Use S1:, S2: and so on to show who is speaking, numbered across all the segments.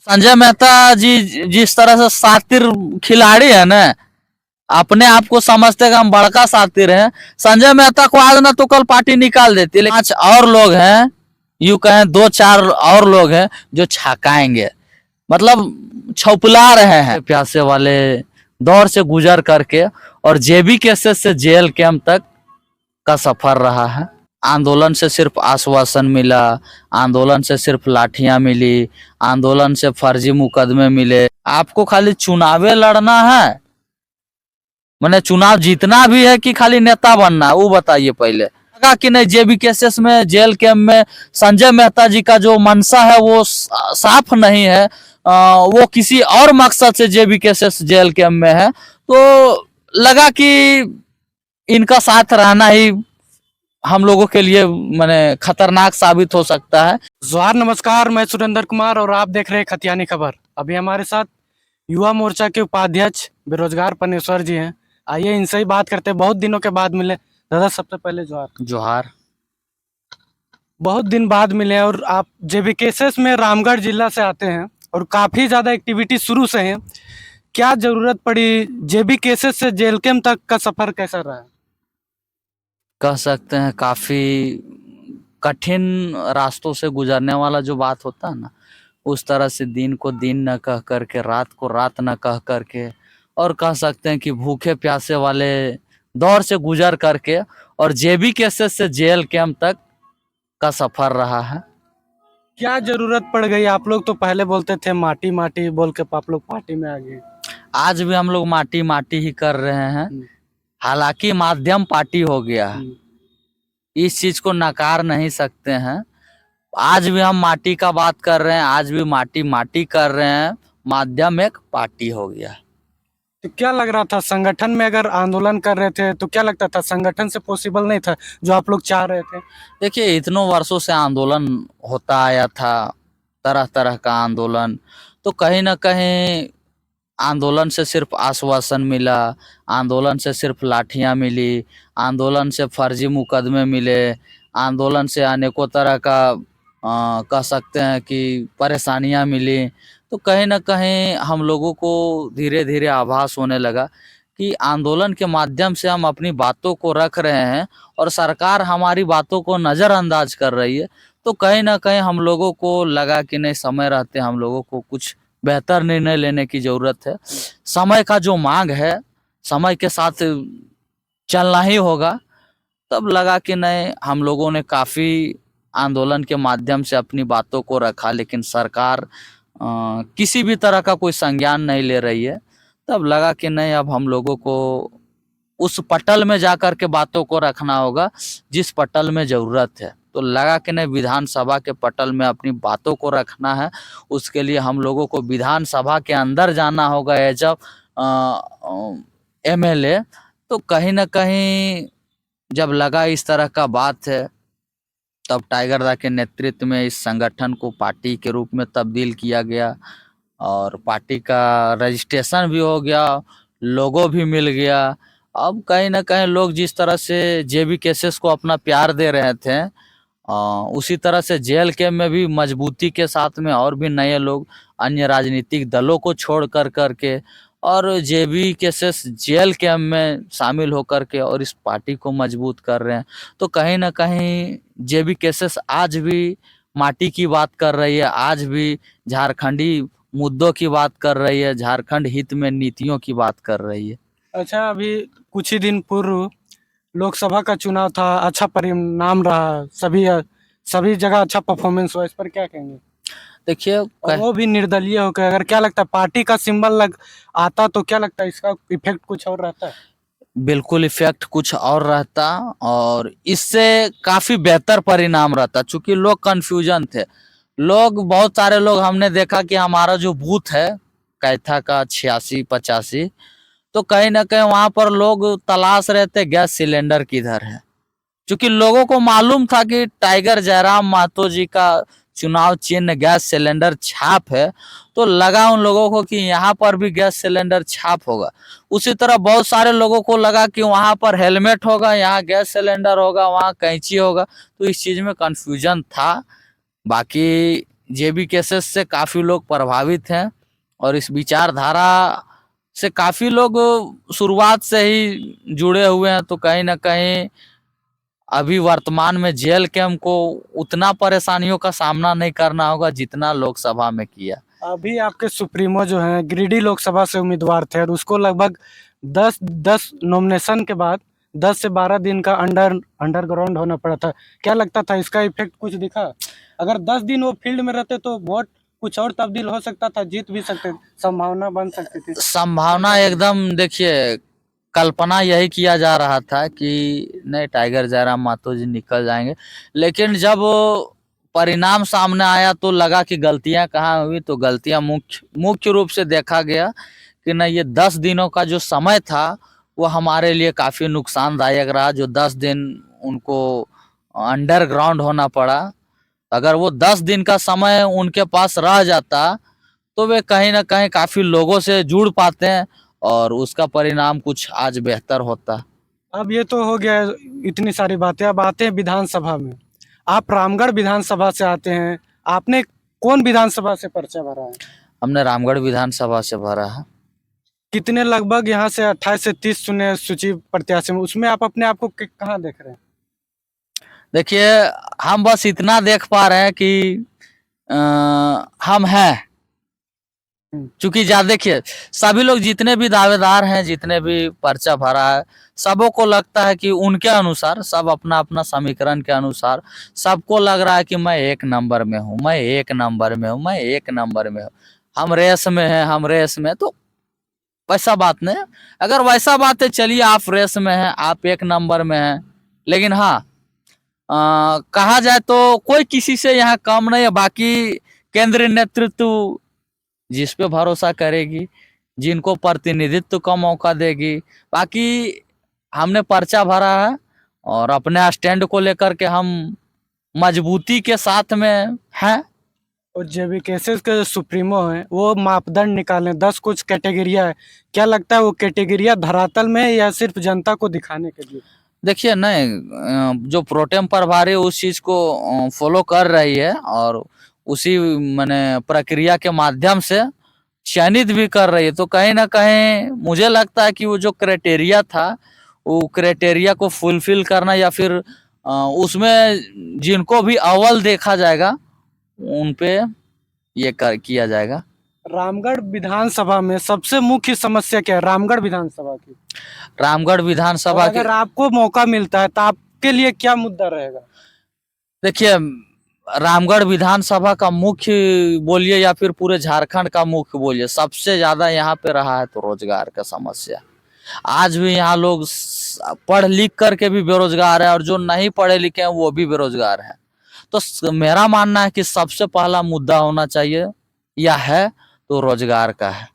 S1: संजय मेहता जी जिस तरह से सातिर खिलाड़ी है ना, अपने आप को समझते कि हम बड़का सातिर हैं। संजय मेहता को आज ना तो कल पार्टी निकाल देती है, लेकिन 5 और लोग हैं, यूं कहें 2-4 और लोग हैं जो छकाएंगे, मतलब छौपला रहे हैं प्यासे वाले दौर से गुजर करके। और जेबी केसेस से जेल कैंप तक का सफर रहा है। आंदोलन से सिर्फ आश्वासन मिला, आंदोलन से सिर्फ लाठियां मिली, आंदोलन से फर्जी मुकदमे मिले। आपको खाली चुनावे लड़ना है, मैंने चुनाव जीतना भी है कि खाली नेता बनना है, वो बताइए पहले। लगा कि नहीं जेबी केसेस में जेल कैंप में संजय मेहता जी का जो मंशा है वो साफ नहीं है, वो किसी और मकसद से जेबी केसेस जेल कैंप में है। तो लगा कि इनका साथ रहना ही हम लोगों के लिए माने खतरनाक साबित हो सकता है।
S2: जोहार, नमस्कार, मैं सुरेंद्र कुमार और आप देख रहे हैं खतियानी खबर। अभी हमारे साथ युवा मोर्चा के उपाध्यक्ष बेरोजगार पनेश्वर जी हैं। आइए इनसे ही बात करते हैं, बहुत दिनों के बाद मिले। दादा सबसे पहले जोहार।
S1: जोहार।
S2: बहुत दिन बाद मिले और आप जेबी केसेस में रामगढ़ जिला से आते हैं और काफी ज्यादा एक्टिविटी शुरू से है। क्या जरूरत पड़ी, जेबी केसेस से जेल कैंप तक का सफर कैसा रहा?
S1: कह सकते हैं काफी कठिन रास्तों से गुजरने वाला जो बात होता है ना, उस तरह से दिन को दिन न कह करके, रात को रात न कह करके, और कह सकते हैं कि भूखे प्यासे वाले दौर से गुजर करके और जेबी केसेस से जेल कैंप तक का सफर रहा है।
S2: क्या जरूरत पड़ गई? आप लोग तो पहले बोलते थे माटी माटी बोल के आप लोग पार्टी में आ गए।
S1: आज भी हम लोग माटी माटी ही कर रहे हैं, हालांकि माध्यम पार्टी हो गया है, इस चीज को नकार नहीं सकते हैं। आज भी हम माटी का बात कर रहे हैं, आज भी माटी माटी कर रहे हैं, माध्यम एक पार्टी हो गया।
S2: तो क्या लग रहा था संगठन में अगर आंदोलन कर रहे थे तो क्या लगता था संगठन से पॉसिबल नहीं था जो आप लोग चाह रहे थे?
S1: देखिए, इतनों वर्षों से आंदोलन होता आया था, तरह तरह का आंदोलन, तो कहीं ना कहीं आंदोलन से सिर्फ आश्वासन मिला, आंदोलन से सिर्फ लाठियां मिली, आंदोलन से फर्जी मुकदमे मिले, आंदोलन से अनेकों तरह का कह सकते हैं कि परेशानियां मिली। तो कहीं ना कहीं हम लोगों को धीरे धीरे आभास होने लगा कि आंदोलन के माध्यम से हम अपनी बातों को रख रहे हैं और सरकार हमारी बातों को नज़रअंदाज कर रही है। तो कहीं ना कहीं हम लोगों को लगा कि नहीं, समय रहते हम लोगों को कुछ बेहतर निर्णय लेने की जरूरत है। समय का जो मांग है, समय के साथ चलना ही होगा। तब लगा कि नहीं, हम लोगों ने काफ़ी आंदोलन के माध्यम से अपनी बातों को रखा, लेकिन सरकार किसी भी तरह का कोई संज्ञान नहीं ले रही है। तब लगा कि नहीं, अब हम लोगों को उस पटल में जाकर के बातों को रखना होगा जिस पटल में ज़रूरत है। तो लगा कि नहीं, विधानसभा के पटल में अपनी बातों को रखना है। उसके लिए हम लोगों को विधानसभा के अंदर जाना होगा एज अ एमएलए। तो कहीं ना कहीं जब लगा इस तरह का बात है, तब टाइगर दा के नेतृत्व में इस संगठन को पार्टी के रूप में तब्दील किया गया और पार्टी का रजिस्ट्रेशन भी हो गया, लोगो भी मिल गया। अब कहीं ना कहीं लोग जिस तरह से जेबी केसेस को अपना प्यार दे रहे थे, उसी तरह से जेल कैंप में भी मजबूती के साथ में और भी नए लोग अन्य राजनीतिक दलों को छोड़ कर करके और जेबी केसेस जेल कैंप में शामिल होकर के और इस पार्टी को मजबूत कर रहे हैं। तो कहीं ना कहीं जेबी केसेस आज भी माटी की बात कर रही है, आज भी झारखंडी मुद्दों की बात कर रही है, झारखंड हित में नीतियों की बात कर रही है।
S2: अच्छा, अभी कुछ ही दिन पूर्व लोकसभा का चुनाव था, अच्छा परिणाम रहा, सभी जगह अच्छा परफॉर्मेंस हुआ, इस पर क्या कहेंगे?
S1: देखिए,
S2: और वो भी निर्दलीय होकर, अगर क्या लगता है पार्टी का सिंबल लग आता तो क्या लगता है इसका इफेक्ट कुछ और रहता है?
S1: बिल्कुल इफेक्ट कुछ और रहता और इससे काफी बेहतर परिणाम रहता, चूंकि लोग कंफ्यूजन थे। लोग, बहुत सारे लोग हमने देखा कि हमारा जो बूथ है कैथा का 86-85, तो कहीं ना कहीं वहां पर लोग तलाश रहे थे गैस सिलेंडर किधर है। क्योंकि लोगों को मालूम था कि टाइगर जयराम महतो जी का चुनाव चिन्ह गैस सिलेंडर छाप है, तो लगा उन लोगों को कि यहाँ पर भी गैस सिलेंडर छाप होगा। उसी तरह बहुत सारे लोगों को लगा कि वहां पर हेलमेट होगा, यहाँ गैस सिलेंडर होगा, वहाँ कैंची होगा। तो इस चीज में कंफ्यूजन था। बाकी जेबी केसेस से काफी लोग प्रभावित हैं और इस विचारधारा से काफी लोग शुरुआत से ही जुड़े हुए हैं। तो कहीं ना कहीं अभी वर्तमान में जेल के हमको उतना परेशानियों का सामना नहीं करना होगा जितना लोकसभा में किया।
S2: अभी आपके सुप्रीमो जो हैं गिरिडीह लोकसभा से उम्मीदवार थे और उसको लगभग 10 नॉमिनेशन के बाद 10 से 12 दिन का अंडरग्राउंड होना पड़ा था। क्या लगता था इसका इफेक्ट कुछ दिखा? अगर 10 दिन वो फील्ड में रहते तो वोट कुछ और तब्दील हो सकता था, जीत भी सकते, संभावना बन सकती थी।
S1: संभावना एकदम, देखिए कल्पना यही किया जा रहा था कि नहीं टाइगर जयराम माथुर जी निकल जाएंगे, लेकिन जब परिणाम सामने आया तो लगा कि गलतियां कहाँ हुई। तो गलतियां मुख्य रूप से देखा गया कि नहीं, ये 10 दिनों का जो समय था वो हमारे लिए काफी नुकसानदायक रहा। जो 10 दिन उनको अंडरग्राउंड होना पड़ा, अगर वो 10 दिन का समय उनके पास रह जाता तो वे कहीं ना कहीं काफी लोगों से जुड़ पाते हैं और उसका परिणाम कुछ आज बेहतर होता।
S2: अब ये तो हो गया इतनी सारी बातें, अब आते हैं विधानसभा में। आप रामगढ़ विधानसभा से आते हैं, आपने कौन विधानसभा से पर्चा भरा है?
S1: हमने रामगढ़ विधानसभा से भरा है।
S2: कितने लगभग यहाँ से 28 से 30 चुने सूची प्रत्याशी में, उसमें आप अपने आप को कहाँ देख रहे हैं?
S1: देखिए हम बस इतना देख पा रहे हैं कि हम हैं, क्योंकि देखिए सभी लोग जितने भी दावेदार हैं, जितने भी पर्चा भरा है, सबों को लगता है कि उनके अनुसार, सब अपना अपना समीकरण के अनुसार सबको लग रहा है कि मैं 1 नंबर में हूँ, मैं 1 नंबर में हूँ, मैं 1 नंबर में हूँ, हम रेस में हैं, हम रेस में। तो वैसा बात नहीं, अगर वैसा बात है चलिए आप रेस में हैं, आप 1 नंबर में हैं, लेकिन हाँ कहा जाए तो कोई किसी से यहाँ कम नहीं है। बाकी केंद्रीय नेतृत्व जिस पे भरोसा करेगी, जिनको प्रतिनिधित्व का मौका देगी। बाकी हमने पर्चा भरा है और अपने स्टैंड को लेकर के हम मजबूती के साथ में हैं।
S2: और जेबी केसेस के जो सुप्रीमो हैं वो मापदंड निकालें, 10 कुछ कैटेगरिया है, क्या लगता है वो कैटेगरिया धरातल में या सिर्फ जनता को दिखाने के लिए?
S1: देखिए नहीं, जो प्रोटेम प्रभारी उस चीज को फॉलो कर रही है और उसी माने प्रक्रिया के माध्यम से चयनित भी कर रही है। तो कहीं ना कहीं मुझे लगता है कि वो जो क्राइटेरिया था, वो क्राइटेरिया को फुलफिल करना या फिर उसमें जिनको भी अव्वल देखा जाएगा उन पे ये किया जाएगा।
S2: रामगढ़ विधानसभा में सबसे मुख्य समस्या क्या है रामगढ़ विधानसभा की?
S1: रामगढ़
S2: और
S1: विधानसभा की,
S2: अगर आपको मौका मिलता है तो आपके लिए क्या मुद्दा रहेगा?
S1: देखिए रामगढ़ विधानसभा का मुख्य बोलिए या फिर पूरे झारखंड का मुख्य बोलिए, सबसे ज्यादा यहाँ पे रहा है तो रोजगार का समस्या। आज भी यहाँ लोग पढ़ लिख करके भी बेरोजगार है और जो नहीं पढ़े लिखे हैं वो भी बेरोजगार है। तो मेरा मानना है कि सबसे पहला मुद्दा होना चाहिए या है तो रोजगार का है।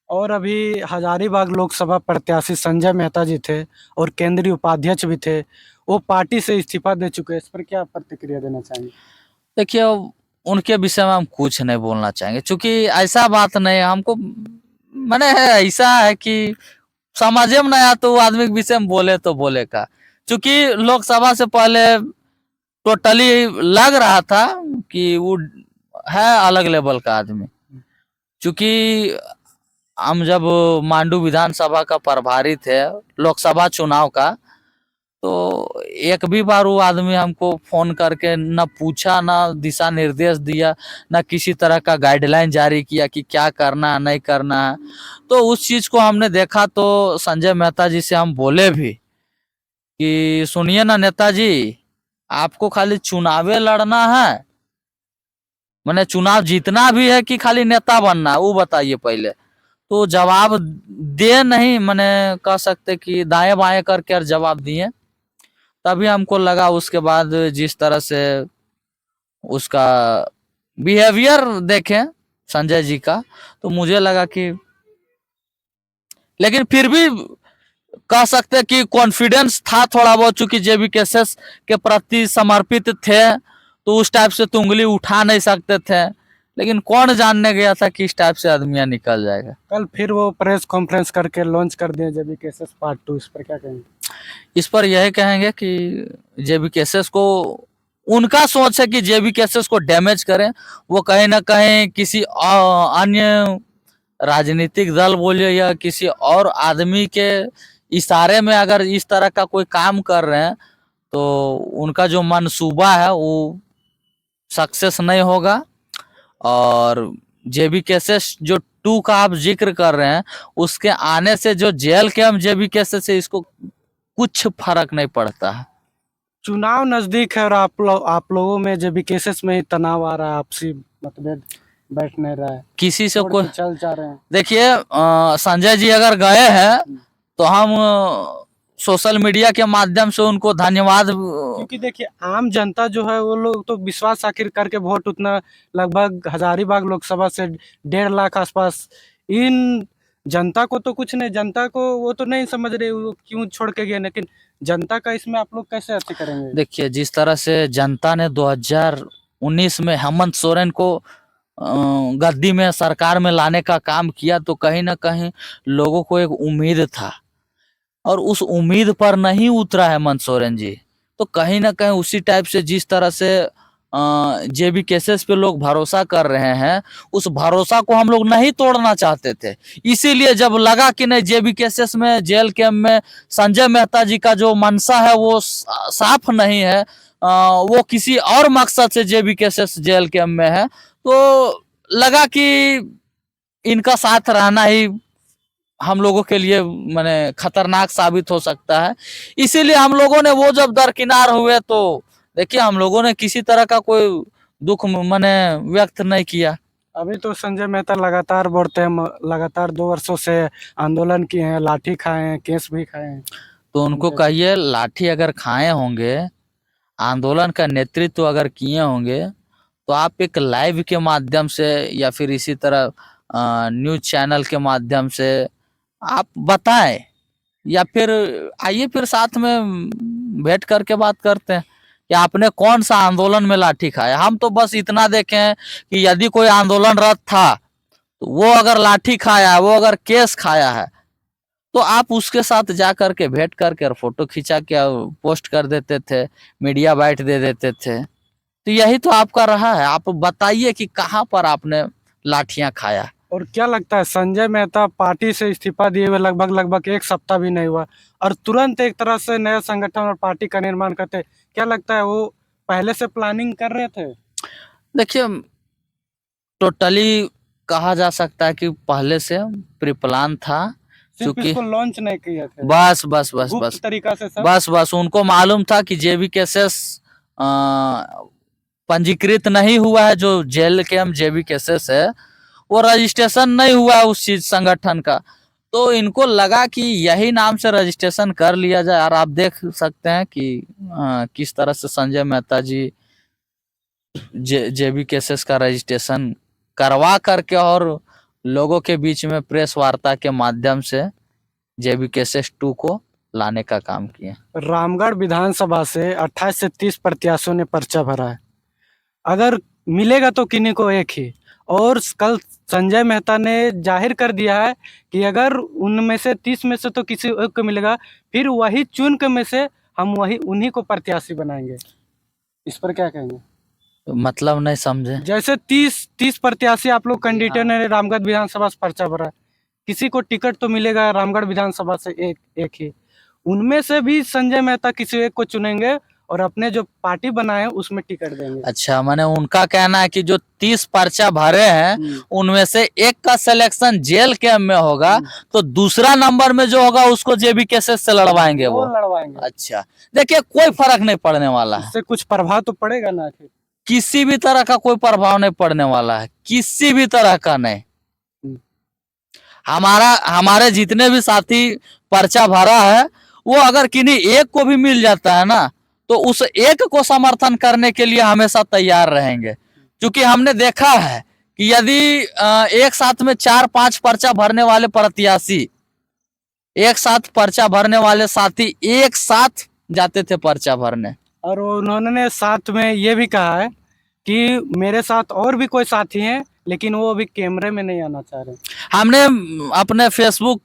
S2: और अभी हजारीबाग लोकसभा प्रत्याशी संजय मेहता जी थे और केंद्रीय उपाध्यक्ष भी थे, वो पार्टी से इस्तीफा दे चुके हैं, इस पर क्या प्रतिक्रिया देना चाहेंगे?
S1: देखिए उनके विषय में हम कुछ नहीं बोलना चाहेंगे, क्योंकि ऐसा बात नहीं है हमको, मैंने है ऐसा है कि समझे में नहीं तो आदमी के विषय में बोले तो बोले का। क्योंकि लोकसभा से पहले टोटली लग रहा था कि वो है अलग लेवल का आदमी। क्योंकि हम जब मांडू विधानसभा का प्रभारी थे लोकसभा चुनाव का, तो एक भी बार वो आदमी हमको फोन करके न पूछा, न दिशा निर्देश दिया, न किसी तरह का गाइडलाइन जारी किया कि क्या करना है नहीं करना है। तो उस चीज को हमने देखा तो संजय मेहता जी से हम बोले भी कि सुनिए ना नेताजी, आपको खाली चुनावे लड़ना है, मैंने चुनाव जीतना भी है कि खाली नेता बनना है वो बताइए पहले। तो जवाब दे नहीं, मैंने कह सकते कि दाएं बाएं करके जवाब दिए। तभी हमको लगा उसके बाद जिस तरह से उसका बिहेवियर देखें संजय जी का, तो मुझे लगा कि, लेकिन फिर भी कह सकते कि कॉन्फिडेंस था थोड़ा बहुत, चूंकि जेबी केसेस के प्रति समर्पित थे तो उस टाइप से तो उंगली उठा नहीं सकते थे। लेकिन कौन जानने गया था कि इस टाइप से आदमियां निकल जाएगा।
S2: कल फिर वो प्रेस कॉन्फ्रेंस करके लॉन्च कर दिए जेबी केसेस पार्ट 2, इस पर क्या कहेंगे?
S1: इस पर यही कहेंगे कि जेबी केसेस को उनका सोच है कि जेबी केसेस को डैमेज करें। वो कहीं ना कहीं किसी अन्य राजनीतिक दल बोलिए या किसी और आदमी के इशारे में अगर इस तरह का कोई काम कर रहे हैं तो उनका जो मंसूबा है वो सक्सेस नहीं होगा। और जेबी केसेस जो 2 का आप जिक्र कर रहे हैं, उसके आने से जो जेल के हम जेबी केसेस है इसको कुछ फर्क नहीं पड़ता है।
S2: चुनाव नजदीक है और आप लोगों में जब भी केसेस में ही तनाव आ रहा है, आपसी मतभेद बैठ नहीं रहा है,
S1: किसी से
S2: छोड़
S1: कोई
S2: के चल जा रहे हैं।
S1: देखिए संजय जी अगर गए हैं तो हम सोशल मीडिया के माध्यम से उनको धन्यवाद।
S2: क्योंकि देखिए आम जनता जो है वो लोग तो विश्वास आखिर करके वोट उतना लगभग हजारीबाग लोकसभा से 1.5 लाख आसपास, इन जनता को तो कुछ नहीं, जनता को वो तो नहीं समझ रहे वो क्यों छोड़ के गए, लेकिन जनता का इसमें आप लोग कैसे अति करेंगे?
S1: देखिए जिस तरह से जनता ने 2019 में हेमंत सोरेन को गद्दी में सरकार में लाने का काम किया तो कहीं ना कहीं लोगों को एक उम्मीद था और उस उम्मीद पर नहीं उतरा हेमंत सोरेन जी। तो कहीं ना कहीं उसी टाइप से जिस तरह से जेबी केसेस पे लोग भरोसा कर रहे हैं उस भरोसा को हम लोग नहीं तोड़ना चाहते थे। इसीलिए जब लगा कि नहीं जेबी केसेस में जेल कैंप में संजय मेहता जी का जो मंशा है वो साफ नहीं है, वो किसी और मकसद से जेबी केसेस जेल कैंप में है, तो लगा कि इनका साथ रहना ही हम लोगों के लिए माने खतरनाक साबित हो सकता है। इसीलिए हम लोगों ने वो जब दरकिनार हुए तो देखिए हम लोगों ने किसी तरह का कोई दुख माने व्यक्त नहीं किया।
S2: अभी तो संजय मेहता लगातार बोलते हैं, लगातार 2 वर्षों से आंदोलन किए हैं, लाठी खाए हैं, केस भी खाए हैं।
S1: तो उनको कहिए लाठी अगर खाए होंगे, आंदोलन का नेतृत्व अगर किए होंगे तो आप एक लाइव के माध्यम से या फिर इसी तरह न्यूज चैनल के माध्यम से आप बताएं, या फिर आइए फिर साथ में बैठ करके बात करते हैं कि आपने कौन सा आंदोलन में लाठी खाया। हम तो बस इतना देखे हैं कि यदि कोई आंदोलनरत था तो वो अगर लाठी खाया है, वो अगर केस खाया है तो आप उसके साथ जा करके भेंट करके और फोटो खिंचा के पोस्ट कर देते थे, मीडिया बाइट दे देते थे। तो यही तो आपका रहा है। आप बताइए कि कहाँ पर आपने लाठियां खाया।
S2: और क्या लगता है संजय मेहता पार्टी से इस्तीफा दिए हुए लगभग 1 सप्ताह भी नहीं हुआ और तुरंत एक तरह से नया संगठन और पार्टी का निर्माण करते, क्या लगता है वो पहले से प्लानिंग कर रहे थे?
S1: देखिए टोटली कहा जा सकता है कि पहले से प्री प्लान था,
S2: सिर्फ
S1: क्योंकि
S2: इसको लॉन्च नहीं किया था,
S1: बस बस बस
S2: गुप्त
S1: बस
S2: तरीका से सब।
S1: बस उनको मालूम था कि जेबी केसेस पंजीकृत नहीं हुआ है, जो जेल के हम जेबी केसेस है वो रजिस्ट्रेशन नहीं हुआ है उस चीज संगठन का, तो इनको लगा कि यही नाम से रजिस्ट्रेशन कर लिया जाए। और आप देख सकते हैं कि किस तरह से संजय मेहता जी जेबी केसेस का रजिस्ट्रेशन करवा करके और लोगों के बीच में प्रेस वार्ता के माध्यम से जेबी केसेस 2 को लाने का काम किए।
S2: रामगढ़ विधानसभा से 28 से 30 प्रत्याशियों ने पर्चा भरा है, अगर मिलेगा तो किन्हीं को एक ही, और कल संजय मेहता ने जाहिर कर दिया है कि अगर उनमें से 30 में से तो किसी एक को मिलेगा, फिर वही चुन के में से हम वही उन्हीं को प्रत्याशी बनाएंगे। इस पर क्या कहेंगे?
S1: मतलब नहीं समझे।
S2: जैसे 30 प्रत्याशी आप लोग कैंडिडेट ने रामगढ़ विधानसभा से पर्चा भरा है, किसी को टिकट तो मिलेगा रामगढ़ विधानसभा से एक ही, उनमें से भी संजय मेहता किसी एक को चुनेंगे और अपने जो पार्टी बनाए उसमें टिकट देंगे।
S1: अच्छा, माने उनका कहना है कि जो 30 पर्चा भरे हैं उनमें से एक का सिलेक्शन जेल कैंप में होगा तो दूसरा नंबर में जो होगा उसको जेबी केसेस से लड़वाएंगे, वो
S2: लड़वाएंगे।
S1: अच्छा, देखिए कोई फर्क नहीं पड़ने वाला है,
S2: इससे कुछ प्रभाव तो पड़ेगा ना?
S1: किसी भी तरह का कोई प्रभाव नहीं पड़ने वाला है, किसी भी तरह का नहीं। हमारे जितने भी साथी पर्चा भरा है वो अगर किन्हीं एक को भी मिल जाता है ना तो उस एक को समर्थन करने के लिए हमेशा तैयार रहेंगे, क्योंकि हमने देखा है कि यदि एक साथ में 4-5 पर्चा भरने वाले प्रत्याशी, एक साथ पर्चा भरने वाले साथी एक साथ जाते थे पर्चा भरने,
S2: और उन्होंने साथ में ये भी कहा है कि मेरे साथ और भी कोई साथी हैं लेकिन वो अभी कैमरे में नहीं आना चाह रहे।
S1: हमने अपने फेसबुक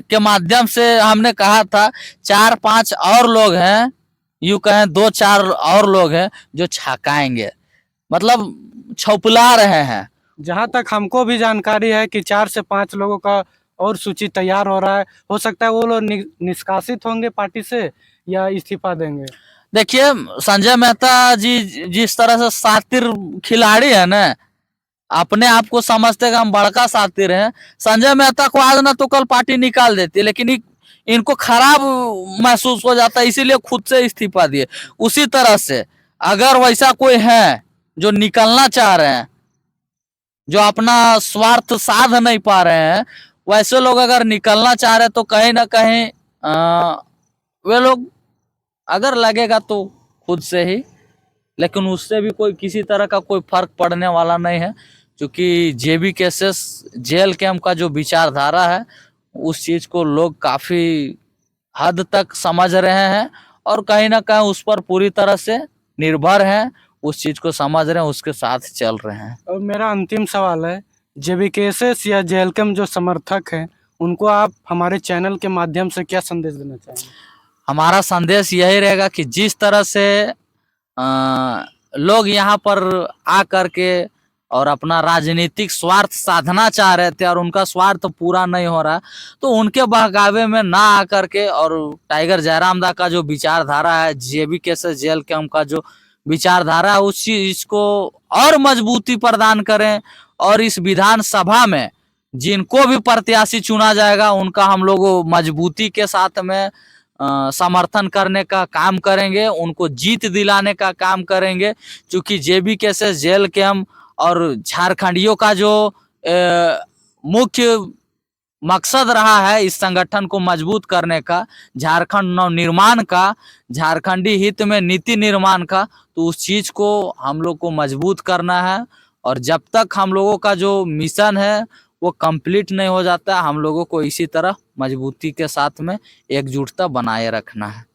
S1: के माध्यम से हमने कहा था 4-5 और लोग हैं यूं कहें 2-4 और लोग हैं जो छकाएंगे, मतलब छौपला रहे हैं।
S2: जहां तक हमको भी जानकारी है कि 4 से 5 लोगों का और सूची तैयार हो रहा है। हो सकता है वो लोग निष्कासित होंगे पार्टी से या इस्तीफा देंगे।
S1: देखिए, संजय मेहता जी जिस तरह से शातिर खिलाड़ी है ना, अपने आप को समझते कि हम बड़का शातिर हैं। संजय मेहता को आज ना तो कल पार्टी निकाल देती है, लेकिन इनको खराब महसूस हो जाता है, इसीलिए खुद से इस्तीफा दिए। उसी तरह से अगर वैसा कोई है जो निकलना चाह रहे हैं, जो अपना स्वार्थ साध नहीं पा रहे हैं, वैसे लोग अगर निकलना चाह रहे हैं तो कहीं ना कहीं वे लोग, अगर लगेगा तो खुद से ही, लेकिन उससे भी कोई किसी तरह का कोई फर्क पड़ने वाला नहीं है, क्योंकि जेबी केसेस जेल कैंप का जो विचारधारा है उस चीज को लोग काफी हद तक समझ रहे हैं और कहीं ना कहीं उस पर पूरी तरह से निर्भर हैं, उस चीज को समझ रहे हैं, उसके साथ चल रहे हैं।
S2: और मेरा अंतिम सवाल है, जेबीकेएसएस या जेएलकेम जो समर्थक हैं उनको आप हमारे चैनल के माध्यम से क्या संदेश देना चाहेंगे?
S1: हमारा संदेश यही रहेगा कि जिस तरह से लोग यहाँ पर आ करके और अपना राजनीतिक स्वार्थ साधना चाह रहे थे और उनका स्वार्थ पूरा नहीं हो रहा, तो उनके बहकावे में ना आकर के और टाइगर जयराम दा का जो विचारधारा है, जेबी केसेस जेल कैंप का जो विचारधारा है, उस चीज को और मजबूती प्रदान करें और इस विधानसभा में जिनको भी प्रत्याशी चुना जाएगा उनका हम लोग मजबूती के साथ में समर्थन करने का काम करेंगे, उनको जीत दिलाने का काम करेंगे, क्योंकि जेबी केसेस जेल कैंप और झारखंडियों का जो मुख्य मकसद रहा है इस संगठन को मजबूत करने का, झारखंड नवनिर्माण का, झारखंडी हित में नीति निर्माण का, तो उस चीज को हम लोग को मजबूत करना है। और जब तक हम लोगों का जो मिशन है वो कंप्लीट नहीं हो जाता, हम लोगों को इसी तरह मजबूती के साथ में एकजुटता बनाए रखना है।